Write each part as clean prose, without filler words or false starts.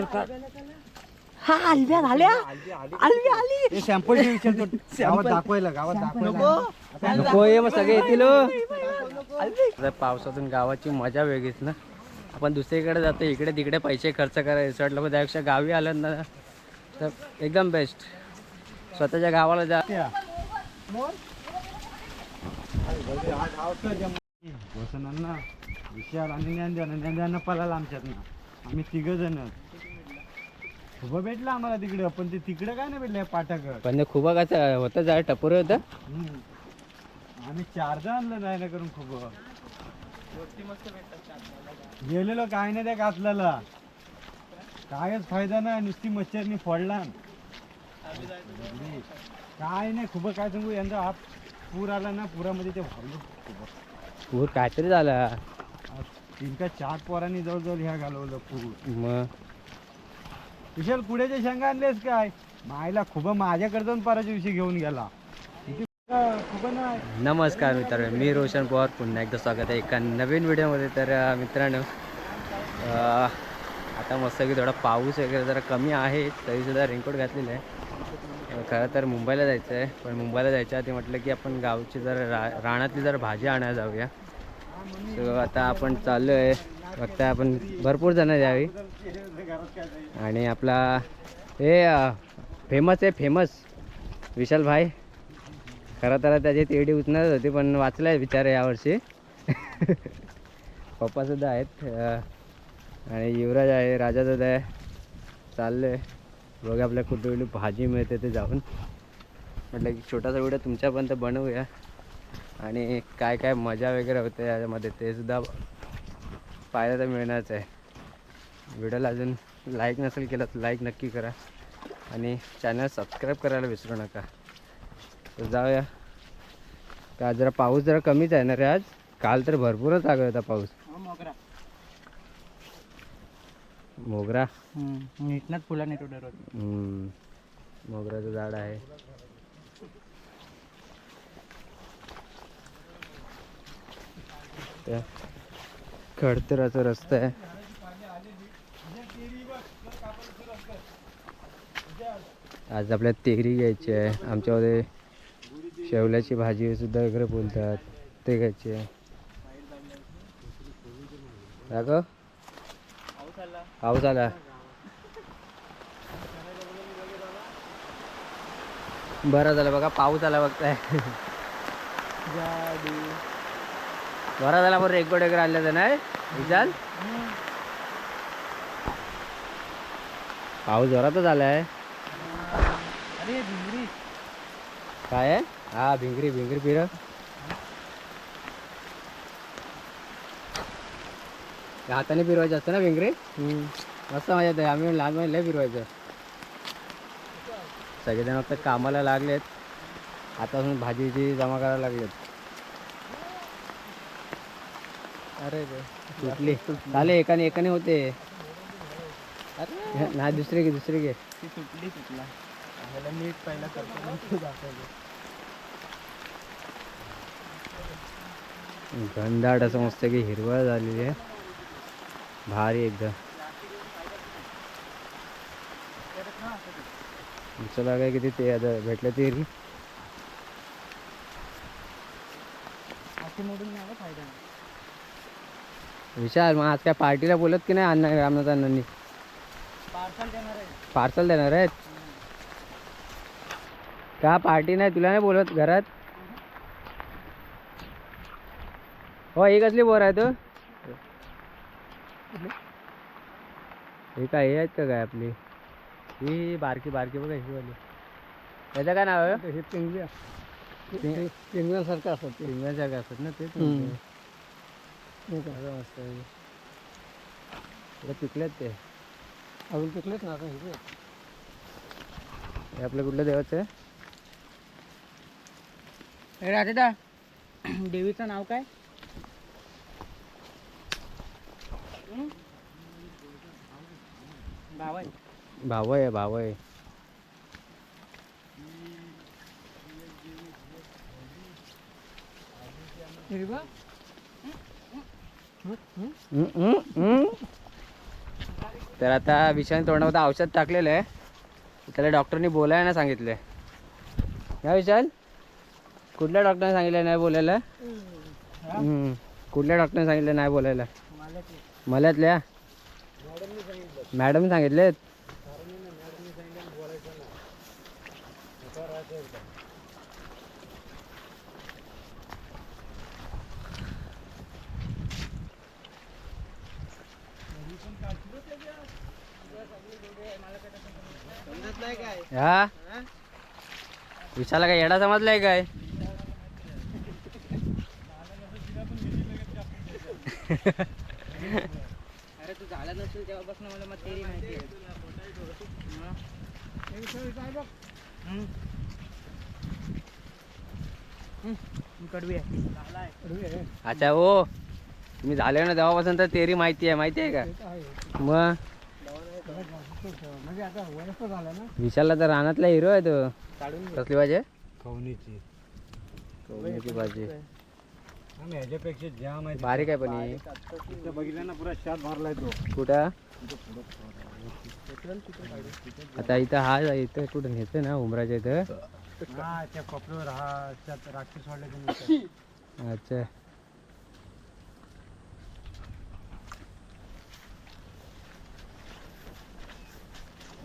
हा अलव्या झाल्या, अलवी आली. सॅम्पल दाखवायला गावात नको ये मग सगळे येतील. पावसातून गावाची मजा वेगळीच ना. आपण दुसरीकडे जातो, इकडे तिकडे पैसे खर्च करायला वाटलं, पण त्यापेक्षा गावी आलं ना तर एकदम बेस्ट. स्वतःच्या गावाला जा. विशाल आणि ज्ञान पळाला आमच्यात ना. आम्ही 3 जण खूप भेटला आम्हाला तिकडे, पण ते तिकडे काय नाही भेटलं पाठाकडे. पण खूप कसं होतं, जरा टपोर होतं. आम्ही 4 जण आणलं नाही ना करून. खूप गेलेलो काय नाही त्या घातलेला, कायच फायदा नाही, नुसती मच्छरनी फोडला. काय नाही खूप काय सांगू, यंदा हा पूर आला ना, पुरामध्ये ते पूर काहीतरी झाला. 3 का 4 पोरांनी जवळजवळ ह्या घालवलं पूर. मग विशाल कुड्याच्या शेंगा आणलेस काय? मायला खूप माझ्याकडे जाऊन परवाच्या दिवशी घेऊन गेला. खूप नाही. नमस्कार मित्रांनो, मी रोशन पवार, पुन्हा एकदा स्वागत आहे एका नवीन व्हिडिओमध्ये. तर मित्रांनो, आता मस्त की थोडा पाऊस वगैरे जरा कमी आहे, तरीसुद्धा रेनकोट घातलेलं आहे. खरं तर मुंबईला जायचं आहे, पण मुंबईला जायच्या आधी म्हटलं की आपण गावची जरा रानातली जरा भाजी आणायला जाऊया. सो आता आपण चाललो आहे. फक्त आपण भरपूर जण यावी. आणि आपला हे फेमस आहे, फेमस विशाल भाई. खरं तर त्याची तेडी उचलत होती, पण वाचलं आहे बिचारे यावर्षी. पप्पासुद्धा आहेत, आणि युवराज आहे, राजासुद्धा आहे. चाललं आहे बघा आपल्या कुठे भाजी मिळते ते जाऊन. म्हटलं की छोटासा व्हिडिओ तुमच्यापर्यंत बनवूया, आणि काय काय मजा वगैरे होते याच्यामध्ये ते सुद्धा पाहायला तर मिळणारच आहे. व्हिडिओला अजून लाईक नसेल केलं तर लाईक नक्की करा, आणि चॅनल सबस्क्राईब करायला विसरू नका. तर जाऊया. का जरा पाऊस जरा कमीच आहे ना रे आज. काल तर भरपूरच लागला होता पाऊस. मोगरा नीटनाच फुला नेतो दररोज. मोगराचं झाड आहे. त्या खडतराचा रस्ता आहे. आज आपल्या तेरी घ्यायची आहे. आमच्यामध्ये शेवल्याची भाजी सुद्धा वगैरे बोलतात, ते घ्यायची आहे. दाखव, पाऊस आला. बरं झालं बघा, पाऊस आला बघताय. बरा झाला बरं, रेनकोट वगैरे आणलं तर नाही विचार. पाऊस जोरातच आलाय. अरे भिंगरी काय आहे? हा भिंगरी, भिंगरी फिर. हाताने फिरवायचं असतं ना भिंगरी. मस्त मजा येते. आम्ही लहानपणी लय फिरवायचं. सगळेजण फक्त कामाला लागलेत, आतापासून भाजीची जमा करायला लागलेत. अरे तुटली चाले, एकाने होते. अरे नाही, दुसरी घे, दुसरी घे. ती तुटला. नीट पहिला करतो दाखवतो. घनदाट असं मस्त की हिरवळ झालेली आहे, भारी एकदम. चला काय किती ते आता भेटलं ते विशाल. मग आज काय पार्टीला बोलत की नाही अण्णा, रामनाथ अण्णांनी? पार्सल देणार आहेत का? पार्टी नाही, तुला नाही बोलत घरात? हो, ही कसली बोर आहे तू? हे काय, हे आहेत का काय आपली? ही बारकी बारकी बघा, ही वाली. त्याचं काय नाव आहे? हे पिंगल्या, पिंगल्यासारखं असतात. पिंगळ्यासारखं असतात ना ते. मस्त पिकलेत ते, अजून पिकलेच ना. हे आपलं कुठलं देवाचं आहे? हे राजा, देवीचं नाव काय? भाव आहे, भाव आहे. हिरवा तर आता विषाने तोंडामध्ये औषध टाकलेलं आहे, त्याला डॉक्टरनी बोलायला सांगितलं आहे. या विशाल, कुठल्या डॉक्टरने सांगितलं नाही बोलायला? कुठल्या डॉक्टरने सांगितलं नाही बोलायला? मल्यातल्या मॅडम सांगितलेत. हा विशाला काय येडा समजलाय काय? अरे तू झाला नसेल तेव्हापासून मला मग तेरी माहिती आहे. कडवी आहे. अच्छा हो, तुम्ही झाले ना तेव्हापासून तर तेरी माहिती आहे का? मग म्हणजे आता वयस्कर झाला ना. विशालला तर रानातला हिरो आहे तो. कसली भाजी? खवणीची भाजी. आम्ही ह्याच्यापेक्षा जाम आहे. बारीक आहे पण ही. इथं बघितलं ना, पुरा शात मारलाय तो. कुठं? आता इथं हा इथं कुठं नेतं ना उमराच्या इथं. हा त्या कपड्यावर हा त्यात राक्षस वाढले. अच्छा.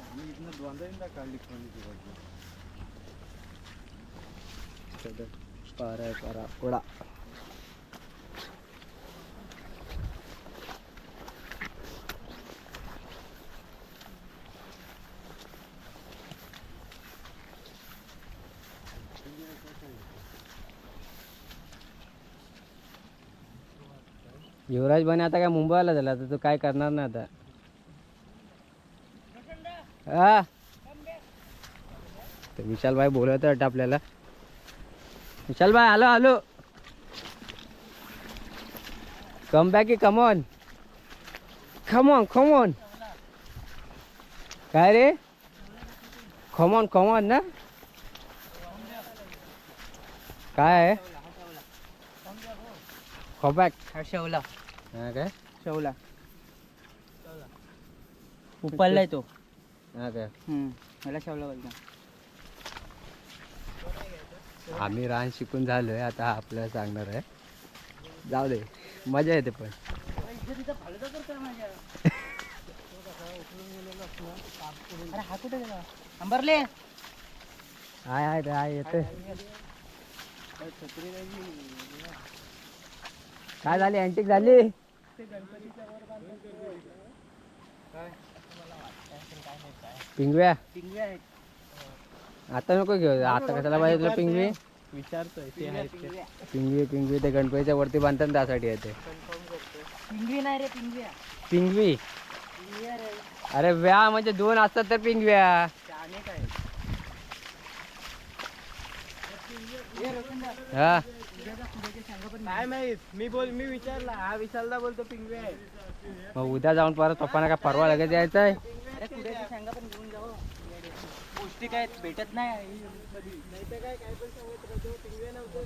आम्ही इथनं दोनदा काढली खवणीची भाजी. पारा पोळा. युवराज बने आता काय मुंबईला झाला, तर तो काय करणार ना आता. हा तर विशाल भाई बोलवत वाटतं आपल्याला. विशाल भाई हॅलो हॅलो, कम बॅक की कम ऑन कम ऑन. काय रे, कम ऑन ना काय आहे? कमबॅक शेवला हा काय? शेवला उपललाय तो. हा काय? मला शेवला बोलतो. आम्ही रान शिकून झालोय, आता हा आपल्याला सांगणार आहे. जाऊ दे, मजा येते पण. अरे हा कुठे गेला? अंबरले हाय येते. काय झाली? अँटिक झाली? पिंगव्या आता नको घेऊ. आता कशाला पाहिजे तुला पिंगवी? विचारतोय ते आहेत ते. पिंगवी ते गणपतीच्या वरती बांधतात ना, त्यासाठी येते. पिंगवी नाही रे, पिंगव्या. पिंगवी? अरे व्या म्हणजे दोन असतात तर पिंगव्या. अनेक आहेत. हा काय माहित, मी विचारला, हा विशालदा बोलतो पिंगवी आहे. मग उद्या जाऊन परत पप्पांना काय परवा लगेच यायचं आहे? अरे कुड्याची शेंगा पण घेऊन जाऊ, पौष्टिक आहेत, भेटत नाही काय पण पिंगवे नव्हतं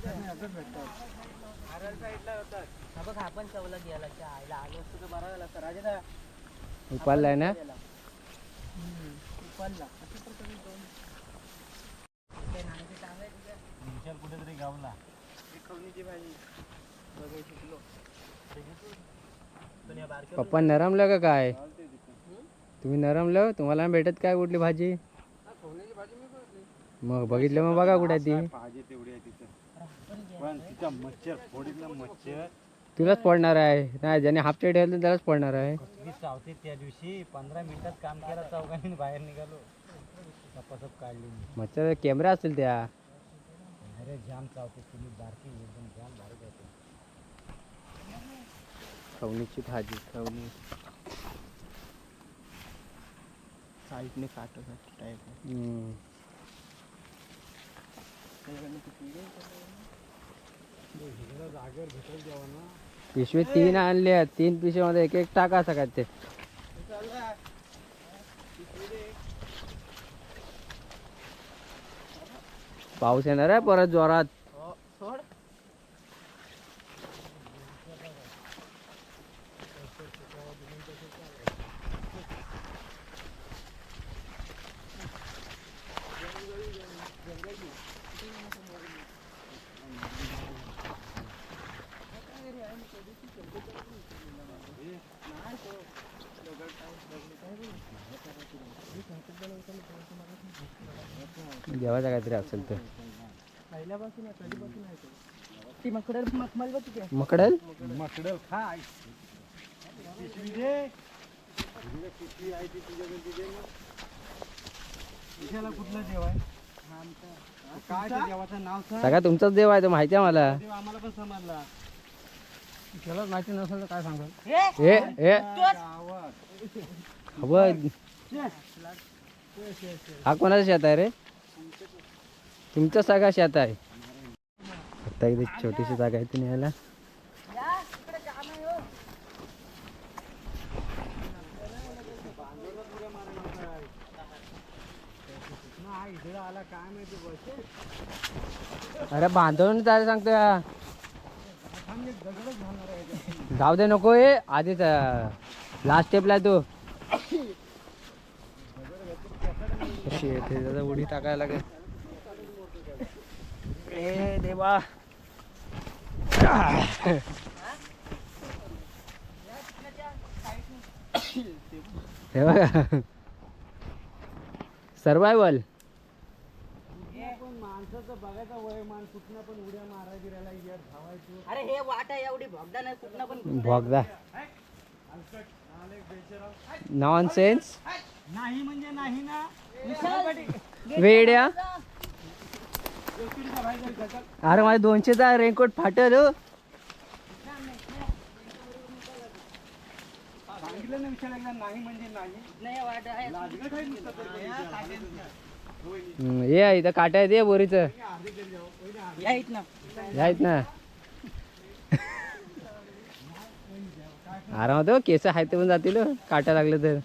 साईडला होतात. हा बघ, आपण चवला घ्यायला आईला आलो असतो तर बरा झाला असता. राजा उपाललाय ना? उपलला कुठेतरी गावला. खवणीची भाजी बघायची शिकलो. पप्पा नरमलं का काय? तुम्ही नरमलं? तुम्हाला नाही भेटत काय कुठली भाजी? मग बघितलं, मग बघा कुठे ती. भाजी तेवढी आहे तिथं, पण तिचा मच्छर फोडीतला मच्छर तुलाच पडणार आहे नाही. ज्याने हाफ चेट ठेवलं त्यालाच पडणार आहे. मी चावते त्या दिवशी 15 मिनिटात काम केलं, चौघांनी बाहेर निघालो. सपासप काढली मी. मच्छर कॅमेरा असतील त्या. अरे जाम चावते तुम्ही, बारकी एकदम जाम बारीक होते. खवणीची भाजी. खवणी साईडने काटो टाईप. जागेवर भेटेल जेव्हा ना. पिशवी 3 आणले आहेत. 3 पिशवीमध्ये एक एक टाका सगळ्यात ते. पाऊस येणार आहे परत जोरात. सोड. देवाचा काहीतरी असेल तर. पहिल्यापासून आहे, कधीपासून आहे ते. ती मकडल मखमल बघ किती आहे. मकडल मकडल खाय पिशवी दे. तुझ्या पिशवी आहे ती तुझ्याकडे दे मग. तुझ्याला कुठला देव आहे? काय त्या देवाचं नाव सांग. सगळा तुमचाच देव आहे तो माहिती आहे मला. देव आम्हाला पण समजला. त्याला माहिती नसेल तर काय सांगाल. हे? हे गावात. हवं. हा कोणाचा शेत आहे रे? तुमचा सगळा शेत आहे. आता इथे छोटीशी जागा आहे ती न्यायला. या, इकडे जाम आहे हो. नाही इकडे आला काय माहिती बस. अरे बांधून जायला सांगतो या. आम्ही दगडच घालणार आहे. जाऊ दे नको हे आधीच लास्ट स्टेपला तू. कशी येते दादा उडी टाकायला लागेल. ए देवा. हे बघा सर्वायवल. पण माणसाचं बघायचं वय मान कुठनं पण उड्या मारायला गिरायला येत धावायचो. अरे हे वाट आहे एवढी भोगदा नाही कुठनं पण. भोगदा अलकट नाले बेशरम. Non sense. नाही म्हणजे नाही ना. वेड्या. अरे माझ्या 200चा रेनकोट फाटल हो. सांगितलं ना विचारायला नाही म्हणजे नाही. नाही वाट आहे. लाजगट आहे नुसतं तरी. ये इथं काटा आहे बोरीचं. या इथं ना. आहेत ना. आरामात हो, केस आहेत ते पण जातील हो, काटा लागलं तर.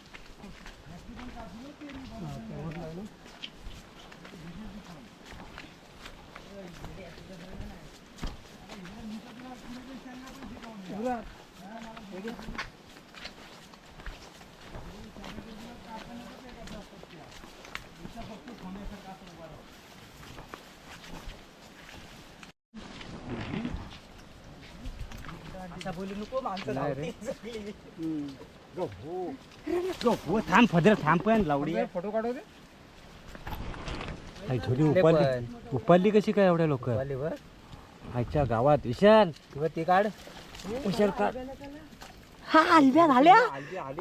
असं बोलू नको माणसं नाही रे. हो थांब फदर थांब पण लावडी. फोटो काढू दे. थोडी उपरली कशी काय एवढ्या लोक आजच्या गावात. विशाल ती काढ. विशाल काढ. हा अलव्या झाल्या.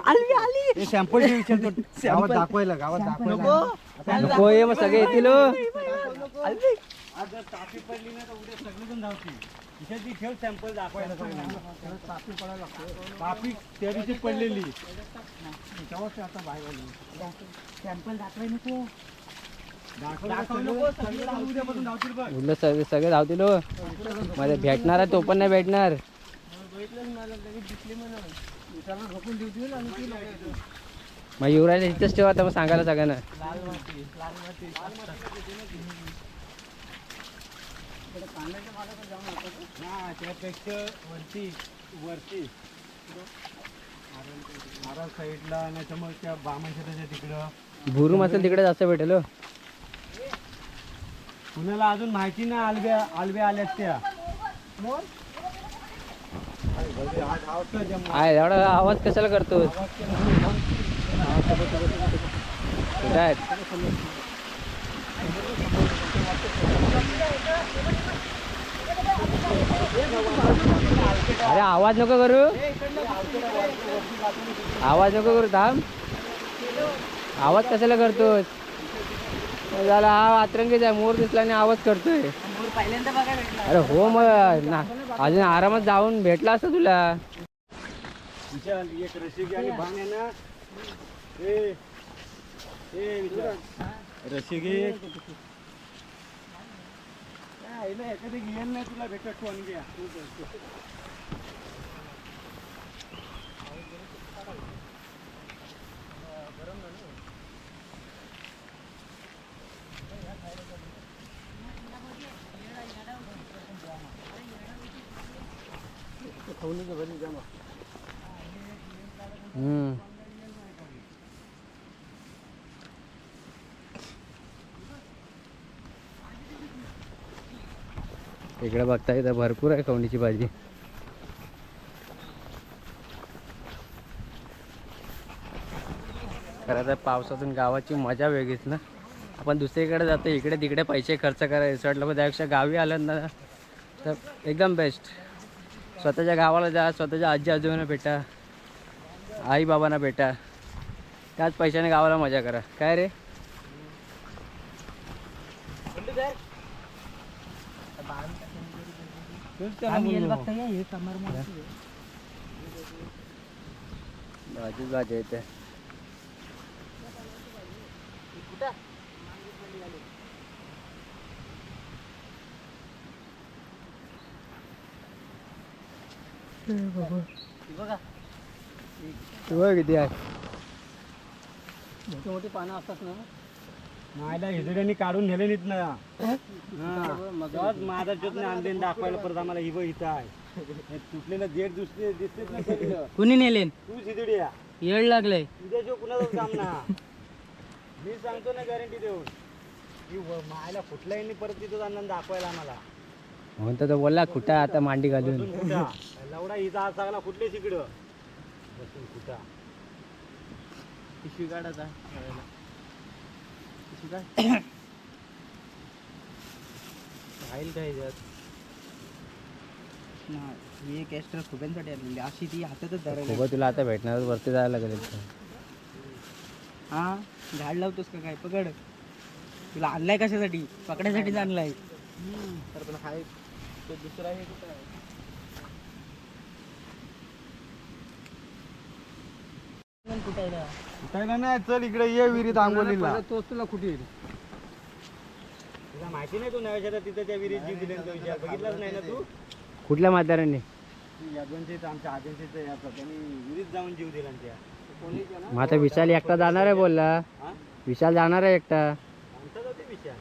अलवी आली. सॅम्पल विचारतो गावात दाखवायला. गावात दाखवायला नको ये मग सगळे येतील हो. अलवी. आज जर तापी पडली ना तर उद्या सगळेजण धावतील. विशालची ठेव सॅम्पल दाखवायला. तापी पडायला लागतो. तापी त्या दिवशी पडलेली तेव्हाच आता बाहेर आली. सॅम्पल दाखवाय नको. उद्यापासून धावतील बघ. उरलं सगळे धावतील हो. मला भेटणार आहे तो पण नाही भेटणार. मग युवराज इथंच ठेवा आता मग सांगायला सगळ्यांना. हा त्यापेक्षा वरती वरती आरा साईडला नाही तर मग त्या बामणच्या तिकडं भुरून असेल तिकडे जास्त भेटेल हो. कुणाला अजून माहिती नाही आलव्या आल्यात त्या. आहे एवढा आवाज कशाला करतो. कुठं आहेत? अरे आवाज नको करू. आवाज नको करू. थांब. आवाज कशाला करतोस. झाला हा अतरंगीच आहे. मोर दिसला आणि आवाज करतोय. मोर पहिल्यांदा बघायला भेटला. अरे हो मग ना अजून आरामात जाऊन भेटला असतं तुला. विशाल एक रसिक आणि भान आहे ना. ए विशाल रसिक एखादी घेईल नाही तुला भेटत कोण घ्या. इकडे बघता इथं भरपूर आहे कवणीची भाजी. खरं तर पावसातून गावाची मजा वेगळीच ना. आपण दुसरीकडे जातो इकडे तिकडे पैसे खर्च करा रिसॉर्टला, पण त्यापेक्षा गावी आलं ना तर एकदम बेस्ट. स्वतःच्या गावाला जा, स्वतःच्या आजी आजोबांना भेटा, आई बाबांना भेटा, त्याच पैशाने गावाला मजा करा. काय रे भाजीच भाजी येते. बघा बघ किती आहे. मोठी मोठी पानं असतात ना. मायला हिजड्यांनी काढून नेले नाहीत ना. तेव्हाच माझा ज्योतने आणले दाखवायला परत आम्हाला ही बघ इथं आहे. हे तुटलेलं देठ दुसरे दिसतेच ना सगळं. कुणी नेलेन? तूच हिजड्या येड लागलंय. उद्या जो कुणाचं काम ना. मी सांगतो ना गॅरंटी देऊन की मायला कुठल्या यांनी परत तिथं आणलं दाखवायला आम्हाला. म्हणतो तो बोलला कुठं आता मांडी घालून. बसून कुठा लवडा हिचा आज सगळा कुठले तिकडं बसून कुठा. पिशवी काढायचा राहील काय याच्यात. ही एक एक्स्ट्रा खुब्यांसाठी आणलेली अशी ती हातातच धरायला. खूप तुला आता भेटणार वरती जायला लागेल. हा झाड लावतोस का काय? पकड. तुला आणलाय कशासाठी? पकडायसाठीच आणलाय. तर पण हा एक तो दुसरा हे कुठं आहे? कुठायला कुठायला नाही. चल इकडे ये विहिरीत आंघोळीला. तोच तुला कुठे येईल तुला माहिती नाही. तू नव्याच्या तिथं त्या विहिरीत जीव दिले विचार बघितलाच नाही ना तू. कुठल्या म्हाताऱ्यांनी? यादवांचे आमच्या आदिवासीचं याचं त्यांनी विहिरीत जाऊन जीव दिला त्या. मग आता विशाल एकटा जाणार आहे बोलला. हा? विशाल जाणार आहे एकटा. आमचा जाते विषय.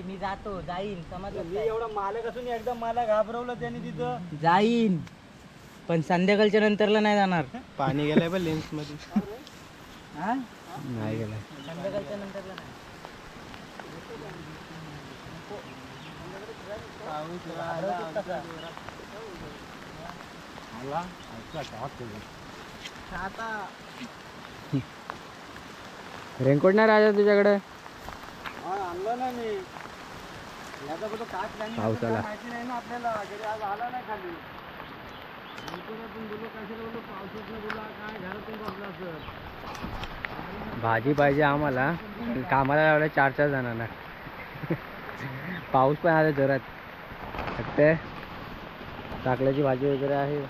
मी जातो जाईन समजलं मी एवढा मालक असून एकदम मला घाबरवलं त्यांनी तिथं. जाईन पण संध्याकाळच्या नंतरला नाही जाणार. पाणी गेलंय पण लेन्स मध्ये. हा नाही गेला. संध्याकाळच्या नंतरला नाही. आता रेनकोट नाही राजा तुझ्याकडे? आणलं ना मी. याचा कुठं काच नाही पावसाला माहिती नाही ना आपल्याला. घरी आज आला नाही खाली. बोललो कशाला बोललो पावसात बोला काय घरातून बसला सर. भाजी पाहिजे आम्हाला. कामाला लावलं 4-4 जणांना. पाऊस पण आला जोरात. फक्त टाकल्याची भाजी वगैरे आहे.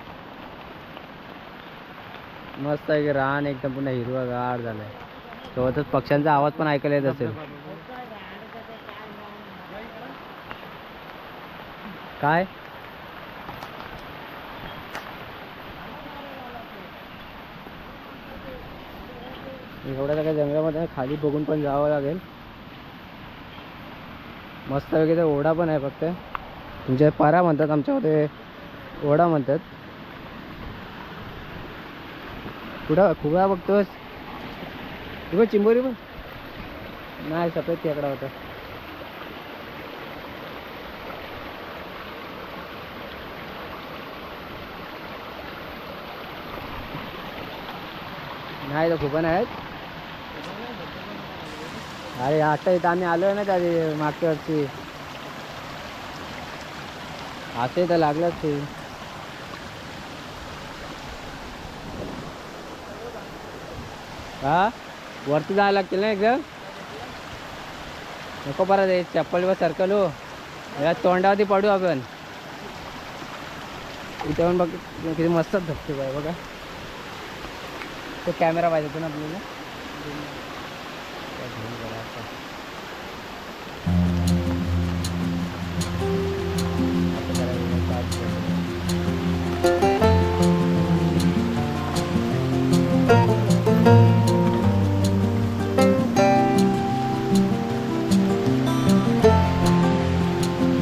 मस्त आहे की रान एकदम पुन्हा हिरवागार झालंय. सोबतच पक्ष्यांचा आवाज पण ऐकायला येत असेल. काय एवढ्या सगळ्या जंगलामध्ये खाली बघून पण जावं लागेल. मस्त वगैरे ओढा पण आहे. फक्त तुमच्या पारा म्हणतात, आमच्यामध्ये ओढा म्हणतात. कुठं खुबा बघतोस? तुझं चिंबोरी पण नाही. सफेद खेकडा होता. नाही तर खूप आहेत. अरे आता इथं आम्ही आलोय ना त्या मागच्या वर्षी. असे तर लागलंच ते. हा वरती जायला लागतील ना एकदम. नको परत चप्पल सर्कल हो. या तोंडावरती पडू आपण. इथे पण बघ किती मस्त धबधब आहे बघा. तो कॅमेरा पाहिजे होता ना आपल्याला.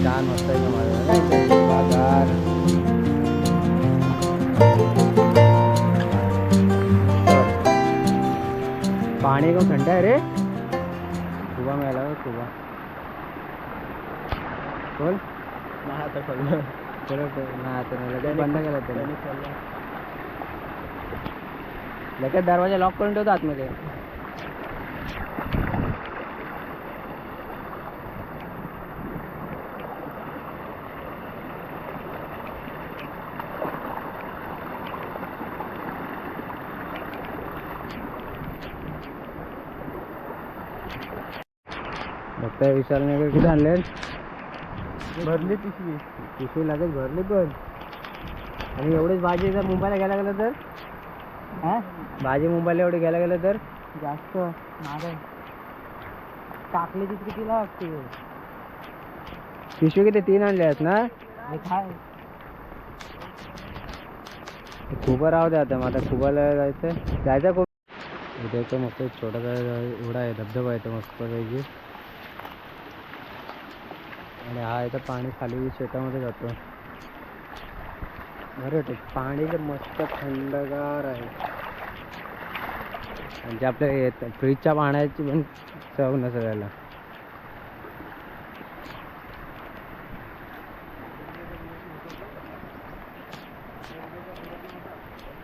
छान मस्त आहे बाजार. पाणी एकदम थंड आहे रे. खुबा मिळाला खुबा. बोल नाही आता सगळं लगेच बंद केला त्याने. लगेच दरवाजा लॉक करून ठेवतो आतमध्ये. बघताय विशालने वगैरे किती आणले भरली पिशवी. पिशवी लगेच भरली पण. आणि एवढीच भाजी जर मुंबईला घ्यायला गेलं तर भाजी मुंबईला एवढी घ्यायला गेलं तर जास्त महाग आहे. टाकलीची कितीला लागते? पिशवी किती 3 आणले आहेत ना? एक आहे. खुबा राहू दे आता. मग आता खुबाला जायचं खूप. इथे तो मस्त एक छोटासा एवढा आहे धबधबा आहे तो मस्त पैकी. आणि हा इथं पाणी खाली शेतामध्ये जातो. बरं वाटतं पाणी तर मस्त थंडगार आहे. म्हणजे आपल्या फ्रीजच्या पाण्याची पण चव नसेल याला.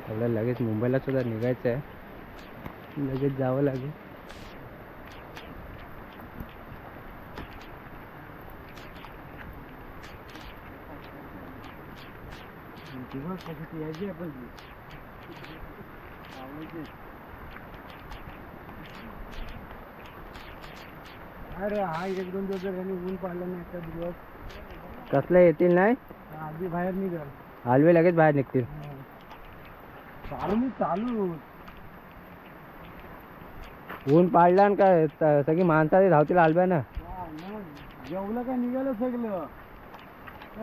आपल्याला लगेच मुंबईला सुद्धा निघायचं आहे. लगेच जावं लागेल. दिवस कशी यायची आपण. अरे हा 1-2 दिवस जर यांनी ऊन पाडलं नाही एका दिवस कसले येतील नाही आधी बाहेर निघाल. हलवे लगेच बाहेर निघतील. चालू ऊन पाडला आणि काय सगळी माणसाची धावतील हलव्या ना. जेवलं काय निघालं सगळं.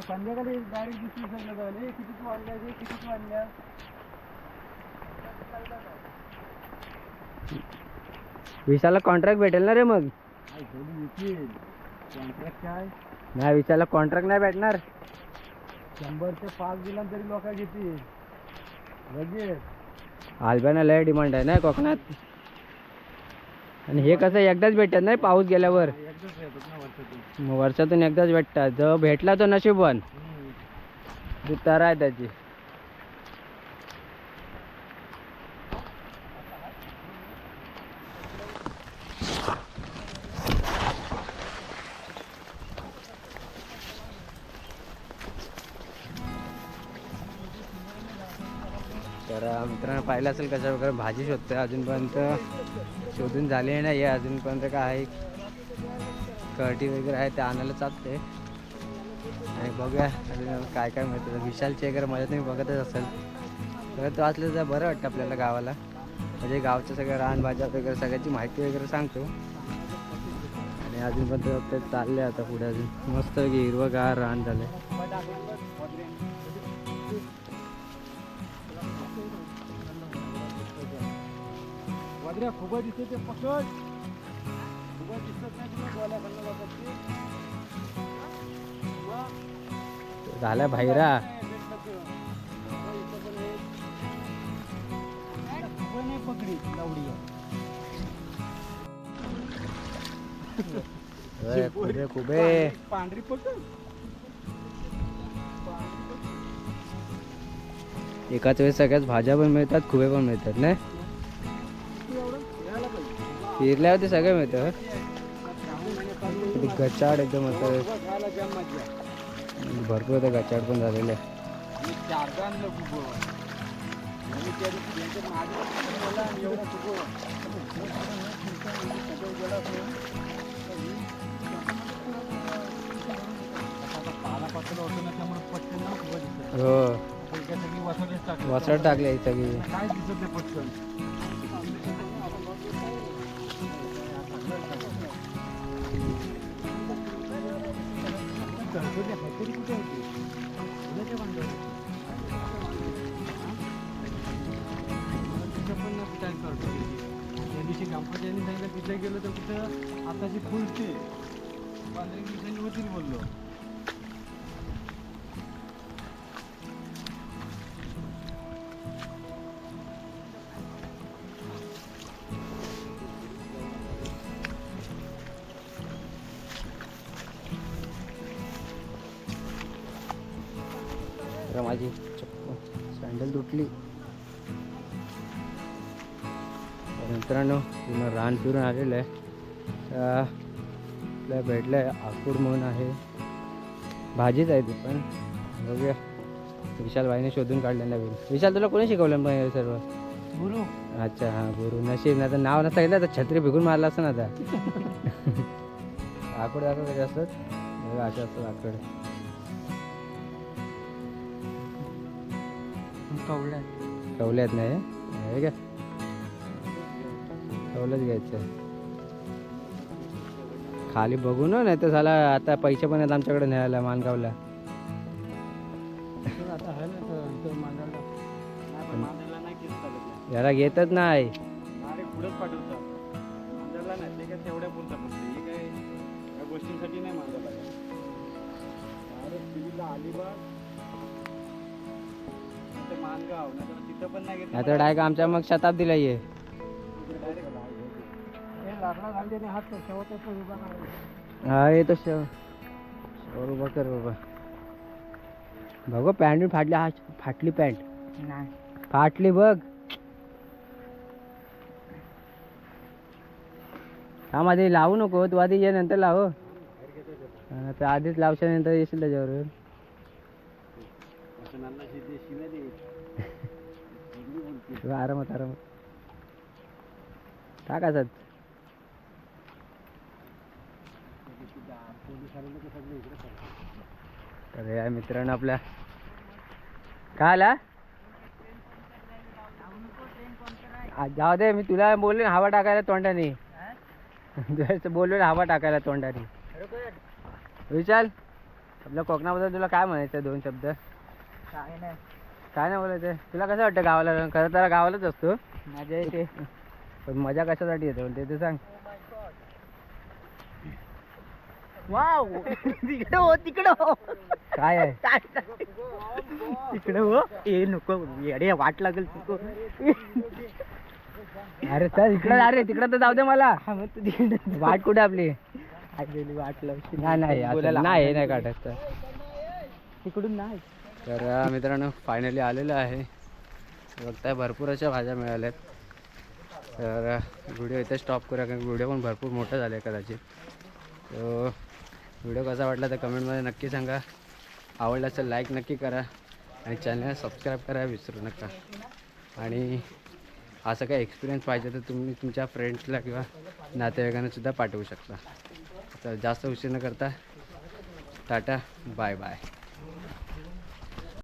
संध्याकाळी डायरेक्ट दिसली सगळं झालं. किती वाढल्या किती वाढल्या. विशालला कॉन्ट्रॅक्ट भेटेल ना रे मग. कॉन्ट्रॅक्ट काय नाही विशालला कॉन्ट्रॅक्ट नाही भेटणार. 100चे 5 दिला तरी लोक घेतील लगेच. हलव्याना लय डिमांड आहे ना कोकणात. आणि हे कसं एकदाच भेटत नाही पाऊस गेल्यावर. एकदाच येतात ना वर्षातून. मग वर्षातून एकदाच भेटतात. जो भेटला तो नशीबवान. ती तर आहे त्याची. तर मित्रांनो पाहिलं असेल कशा प्रकारे भाजी शोधतोय. अजूनपर्यंत शोधून झाले नाही आहे. अजूनपर्यंत काय आहे कळटी वगैरे आहे ते आणायला चालते. आणि बघूया अजून काय काय मिळतं. विशालची वगैरे मजा तुम्ही बघतच असेल. तर तो असलं तर बरं वाटतं आपल्याला गावाला. म्हणजे गावचं सगळं रानभाज्या वगैरे सगळ्याची माहिती वगैरे सांगतो. आणि अजूनपर्यंत ते चालले आता पुढे अजून मस्त हिरवंगार रान झालं. वादऱ्या खूप दिसते ते पकड. खूप दिसत नाही तुला गोळ्या खाल्ला जातात झाला भाईरा. पकडी लावडी खुबे खुबे पांढरी पकड. एकाच वेळेस सगळ्याच भाज्या पण मिळतात खुबे पण मिळतात ना. फिरल्यावर ते सगळं मिळतं. गचाड एकदम असं भरपूर होतं. गचाड पण झालेलं आहे. हो वसड टाकले सगळी. काय दिसत नाही पटकन. कुठे होती पण काय करतो. त्या दिवशी गणपती सांगितलं तिथे गेलो तर कुठं आताची फुलते 15 दिवसांनी होतील बोललो. माझी सँडल तुटली. मित्रांनो पूर्ण रान फिरून आलेलं आहे. आपल्याला भेटलं आहे आकूड म्हणून आहे. भाजीच आहे ती पण. बघूया विशाल भाईने शोधून काढलं नवीन. विशाल तुला कोणी शिकवलं पण सर्व? गुरु. अच्छा हां गुरु. नशीब ना तर नाव नसतं तर छत्री भिकून मारला असतं ना आता. आकड दाखव कसे असतात बघा, असे असतात आकड. कवल्यात नाही हे काय कवलंच घ्यायचं खाली बघू ना, नाही तर झाला आता पैसे पण आहेत आमच्याकडे न्यायला मानगावला. आता आहे ना तर मांडायला नाही, पण मांडायला नाही केलं चालत. याला घेतच नाही. अरे पुढंच पाठवतात मांडायला नाही, ते काय तेवढ्या पुरतं फक्त. हे काय या गोष्टींसाठी नाही मांडायला. अरे टीव्हीला अलिबाग ते मानगाव नाही तर तिथं पण नाही घेतलं. आता डायरेक्ट आमच्या मग शताब्दीला ये. लाकडा घालते आणि हात शेवट उभा करायचा. हा येतो शोर उभा कर बाबा. बघ पॅन्ट फाटली, हा फाटली पॅन्ट नाही फाटली बघ. हा मध्ये लावू नको, तू आधी ये नंतर लाव. तर आधीच लावशा नंतर येशील त्याच्यावर. आरामात आरामात टाकायचं. तर या मित्रांनो आपल्या काय आला जाऊ दे, मी तुला बोलले हवा टाकायला तोंडाने. बोललो हवा टाकायला तोंडाने. विचार आपल्या कोकणाबद्दल तुला काय म्हणायचं, 2 शब्द. काय नाही बोलायचं. तुला कसं वाटतं गावाला? खरं तर गावालाच असतो, मजा येते. पण मजा कशासाठी येते म्हणते ते सांग. वाव तिकडं हो, तिकडं हो. काय आहे तिकडं हो. ए नको येडे, वाट लागेल तुको. अरे चल इकडं. अरे तिकडं तर जाऊ दे मला. वाट कुठे आपली? वाट लावशी. नाही असं नाही नाही काढत. तिकडून नाही. तर मित्रांनो फायनली आलेलं आहे. बघताय भरपूर अशा भाज्या मिळाल्यात. तर व्हिडिओ इथे स्टॉप करूया, कारण व्हिडिओ पण भरपूर मोठा झाला आहे कदाचित. तो व्हिडिओ कसा वाटला तर कमेंटमध्ये नक्की सांगा. आवडला असेल लाईक नक्की करा आणि चॅनलला सबस्क्राईब करायला विसरू नका. आणि असं काही एक्सपिरियन्स पाहिजे तर तुम्ही तुमच्या फ्रेंड्सला किंवा नातेवाईकांना सुद्धा पाठवू शकता. तर जास्त उशीर न करता टाटा बाय बाय.